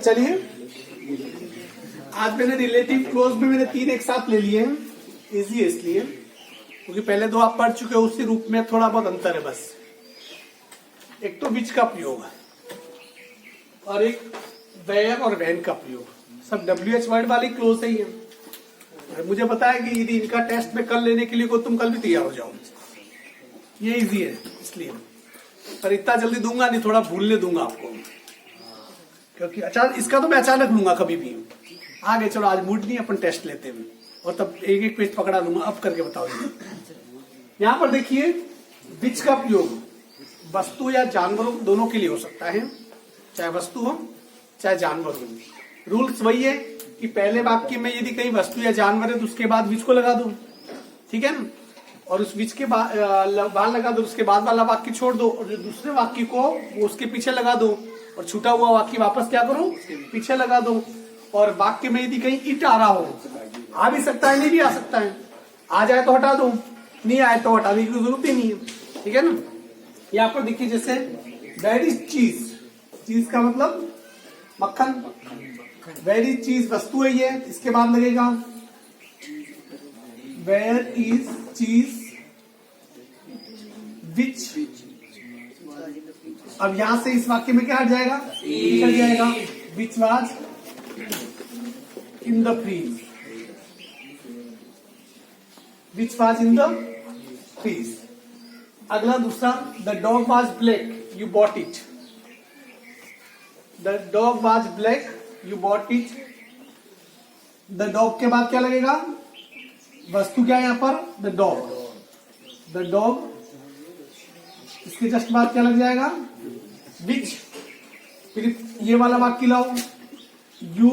चलिए आज मैंने रिलेटिव क्लोज में मैंने 3 एक साथ ले लिए हैं, इजी है इसलिए क्योंकि पहले 2 आप पढ़ चुके हो, उसी रूप में थोड़ा बहुत अंतर है बस। एक तो विच का प्रयोग और एक वेयर और वैन का प्रयोग, सब WH वर्ड वाली क्लोज ही है। मुझे पता है कि यदि इनका टेस्ट में कल लेने के लिए को तुम कल भी तैयार हो जाओ, ये इजी है इसलिए, पर इतना जल्दी दूंगा नहीं, थोड़ा भूलने दूंगा आपको, क्योंकि अचानक इसका तो मैं अचानक लूंगा कभी भी। आगे चलो आज मूड नहीं, अपन टेस्ट लेते हैं और तब एक एक पेज पकड़ा लूंगा। अब करके बताओ। यहाँ पर देखिए विच का प्रयोग वस्तु या जानवरों दोनों के लिए हो सकता है, चाहे वस्तु हो चाहे जानवर हो। रूल्स वही है कि पहले वाक्य में यदि कहीं वस्तु या जानवर है तो उसके बाद विच को लगा दो, ठीक है ना, और उस विच के बाद लगा दो, उसके बाद वाला वाक्य छोड़ दो और जो दूसरे वाक्य को वो उसके पीछे लगा दो और छूटा हुआ वाक्य वापस क्या करो, पीछे लगा दो। और वाक्य में यदि कहीं इट आ रहा हो, आ भी सकता है नहीं भी आ सकता है, आ जाए तो हटा दो, नहीं आए तो हटाने की जरूरत ही नहीं है, ठीक है ना। यहाँ पर देखिए जैसे वेर इज चीज, चीज का मतलब मक्खन, वेर इज चीज वस्तु है ये, इसके बाद लगेगा वेर इज चीज विच। अब यहां से इस वाक्य में क्या हट जाएगा, हट जाएगा, which was in the fridge, which was in the fridge. अगला दूसरा, the dog was black you bought it, the dog was black you bought it. The dog के बाद क्या लगेगा, वस्तु क्या है यहाँ पर, द डॉग, द डॉग, इसके जस्ट बाद क्या लग जाएगा, विच। फिर ये वाला वाक्य लाओ, यू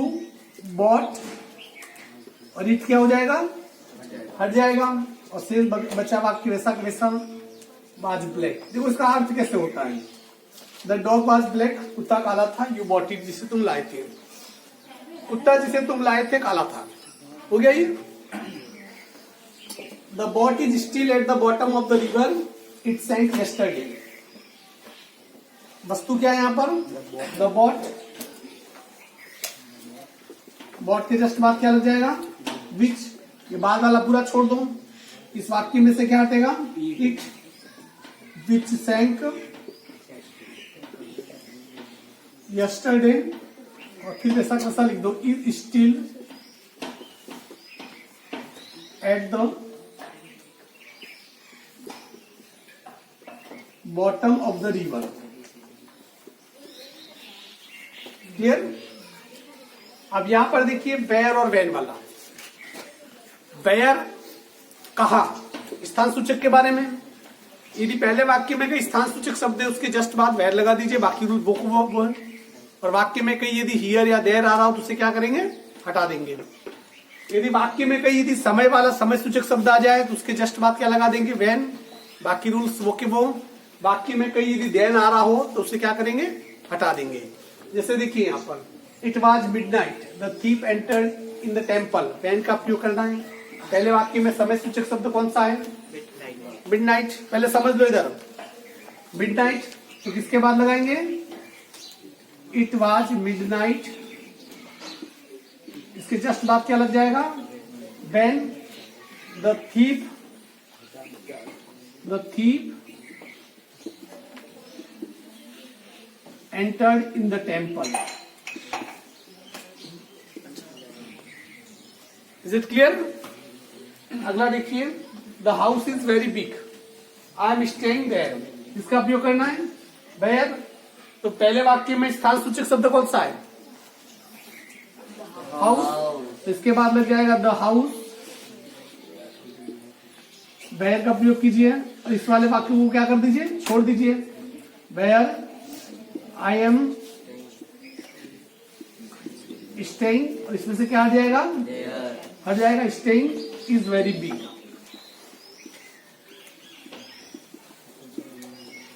बॉट, और इट क्या हो जाएगा, हट जाएगा, और शेष बचा वाक्य वैसा वैसा वाज ब्लैक। देखो इसका अर्थ कैसे होता है, द डॉग वाज ब्लैक, कुत्ता काला था, यू बॉट इट जिसे तुम लाए थे, कुत्ता जिसे तुम लाए थे काला था, हो गया ये। The boat is still at the bottom of the river it sank yesterday. वस्तु क्या है यहाँ पर, द बॉट, बॉट के जस्ट बाद क्या लग जाएगा, विच। ये बाद वाला पूरा छोड़ दो, इस वाक्य में से क्या हटेगा, इट, विच सैंक यस्टरडे, और फिर ऐसा कैसा लिख दो, is still at the bottom of the river. Clear. अब यहां पर देखिए वेयर और वैन वाला, वेयर कहा, स्थान सूचक के बारे में। यदि पहले वाक्य में कहीं स्थान सूचक शब्द है उसके जस्ट बाद वेयर लगा दीजिए, बाकी रूल वो है। और वाक्य में कहीं यदि हियर या देयर आ रहा हो तो उसे क्या करेंगे, हटा देंगे। यदि वाक्य में कहीं यदि समय वाला समय सूचक शब्द आ जाए तो उसके जस्ट बाद क्या लगा देंगे, वेन, बाकी रूल्स वो के वो। वाक्य में कहीं यदि देन आ रहा हो तो उसे क्या करेंगे, हटा देंगे। जैसे देखिए यहाँ पर it was midnight the thief entered in the temple, when का प्रयोग करना है। पहले वाक्य में समय सूचक शब्द कौन सा है, मिडनाइट। पहले समझ लो इधर, मिडनाइट तो किसके बाद लगाएंगे, इट वॉज मिडनाइट, इसके जस्ट बाद क्या लग जाएगा, when the thief entered in the temple. Is it clear? अगला देखिए, the house is very big. I am staying there. इसका प्रयोग करना है, where। तो पहले वाक्य में स्थान सूचक शब्द कौन सा है, हाउस। तो इसके बाद लग जाएगा द हाउस, where का प्रयोग कीजिए और इस वाले वाक्य को क्या कर दीजिए, छोड़ दीजिए, where I am staying, और इसमें से क्या आ जाएगा, हट जाएगा, staying is very big,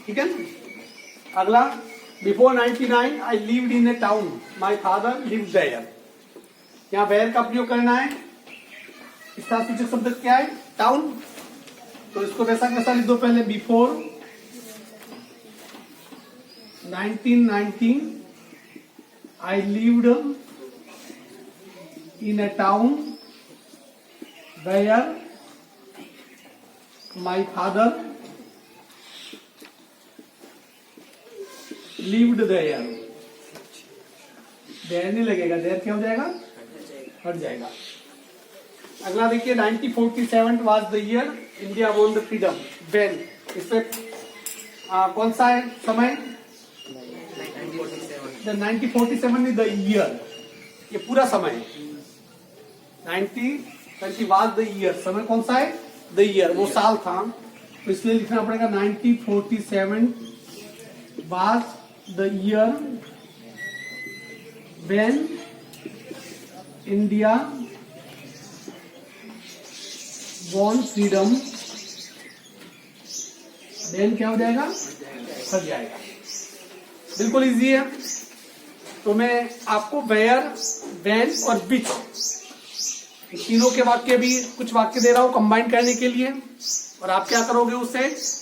ठीक है। अगला, before 99 I lived in a town, my father lived there। यहाँ where का प्रयोग करना है, इसका सूचक शब्द क्या है, टाउन। तो इसको वैसा कैसा लिख दो, पहले before 1919 I lived in a town where my father lived there. देर नहीं लगेगा, देर क्या हो जाएगा, हट जाएगा। अगला देखिए 1947 was the year India won the freedom. When? इसमें कौन सा है समय? The 1947 is the year. ये पूरा समय 1920 was the year. समय कौन सा है? The year. वो साल था, तो इसलिए लिखना पड़ेगा 1947 was the year when India won freedom. Then क्या हो जाएगा, हट जाएगा। बिल्कुल इजी है। तो मैं आपको वेयर, व्हेन और विच तीनों के वाक्य भी कुछ वाक्य दे रहा हूं कंबाइन करने के लिए, और आप क्या करोगे उससे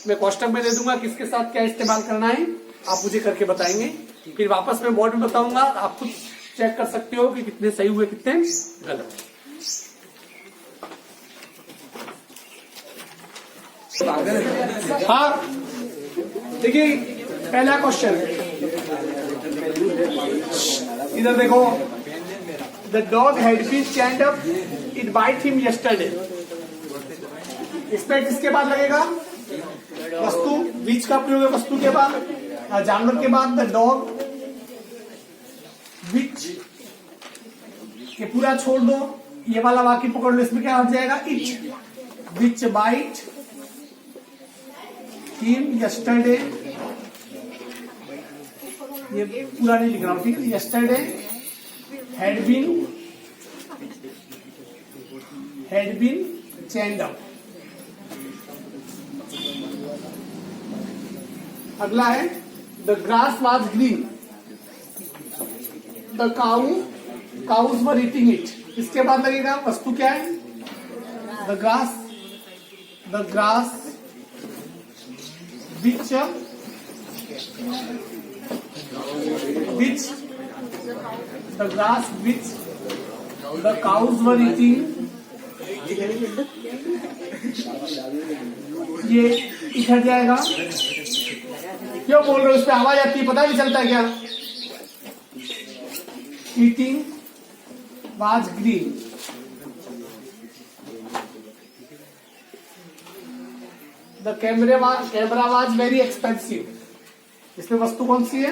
मैं कोष्टक में दे दूंगा किसके साथ क्या इस्तेमाल करना है, आप मुझे करके बताएंगे। फिर वापस मैं बोर्ड में बताऊंगा, आप खुद चेक कर सकते हो कि कितने सही हुए कितने गलत। हाँ देखिए पहला क्वेश्चन इधर देखो, the dog had been chained up, it bite him yesterday. इसमें किसके बाद लगेगा, वस्तु, बीच का प्रयोग है वस्तु के बाद, जानवर के बाद द डॉग, विच ये पूरा छोड़ दो, ये वाला वाक्य पकड़ लो, इसमें क्या हो जाएगा, it, which bite him yesterday, ये पूरा नहीं लिख रहा हूं, ठीक है। Yesterday had been chained up. अगला है the grass was green, the cows were eating it. इसके बाद लगेगा वस्तु क्या है, the grass which the grass which the cows were eating, ये इधर जाएगा। क्यों बोल रहे हो, उस पर आवाज आती है, पता नहीं चलता क्या। Eating was green, the camera was very expensive. इसमें वस्तु कौन सी है,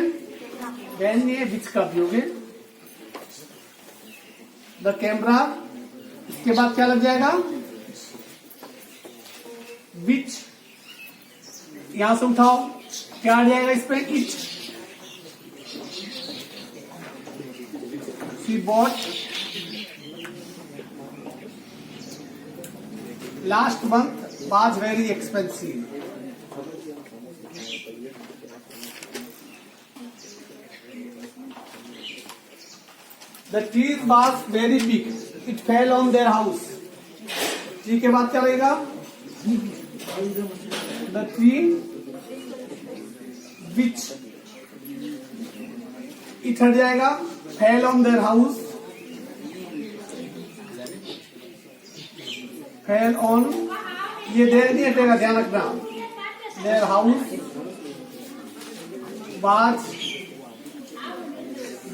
वैन, ये विच का उपयोग है। द कैमरा, इसके बाद क्या लग जाएगा, विच, यहां से उठाओ, क्या आ जाएगा इसमें, it. She bought last month was very expensive. The tree was very big. It fell on their house. Tree के बाद क्या लगेगा, the tree which, it हट जाएगा, fell on their house, fell on, ये देर नहीं हटेगा, ध्यान रखना। Their house was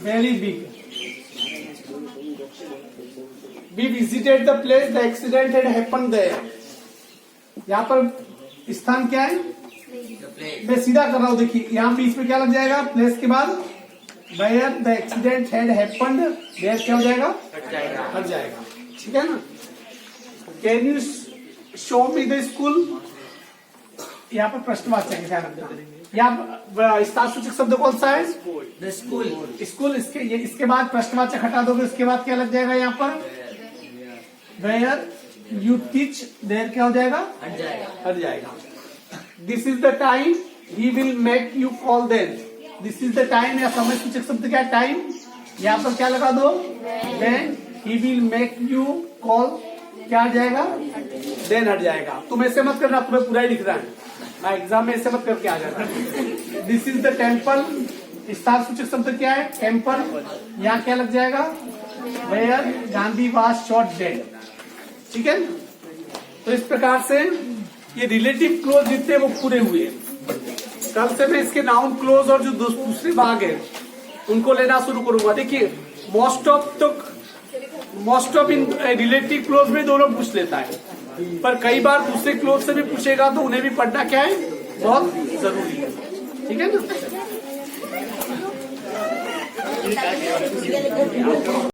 very big, we visited the place the accident had happened there. यहाँ पर स्थान क्या है, मैं सीधा कर रहा हूं, देखिए यहाँ बीच में क्या लग जाएगा, प्लेस के बाद where the accident had happened there क्या हो जाएगा, हट जाएगा, ठीक है ना। Can you show me the school, यहाँ पर प्रश्नवाचक है, ध्यान रखना। यहाँ स्थानसूचक शब्द कौन सा है, द स्कूल, स्कूल। इसके बाद प्रश्नवाचक हटा दोगे, उसके बाद क्या लग जाएगा यहाँ पर, वेयर यू टीच, देयर क्या हो जाएगा, हट जाएगा। This is the time he will make you call them, this is the time, या समय सूचक शब्द क्या, टाइम, यहाँ पर क्या लगा दो, then he will make you call, क्या हट जाएगा, देन हट जाएगा। तुम ऐसे मत करना, तुम्हें पूरा ही लिख रहा है, एग्जाम में ऐसे मत करके आ जाना। This is the temple, star सूचक शब्द क्या है? टेम्पर। यहाँ क्या लग जाएगा? Where Gandhi was shot dead. ठीक है, तो इस प्रकार से ये रिलेटिव क्लोज जितने वो पूरे हुए। कल से मैं इसके नाउन क्लोज और जो दूसरे भाग है उनको लेना शुरू करूंगा। देखिए most of in relative close में दोनों पूछ लेता है, पर कई बार दूसरे क्लोज से भी पूछेगा तो उन्हें भी पढ़ना क्या है, बहुत जरूरी है। ठीक है ना।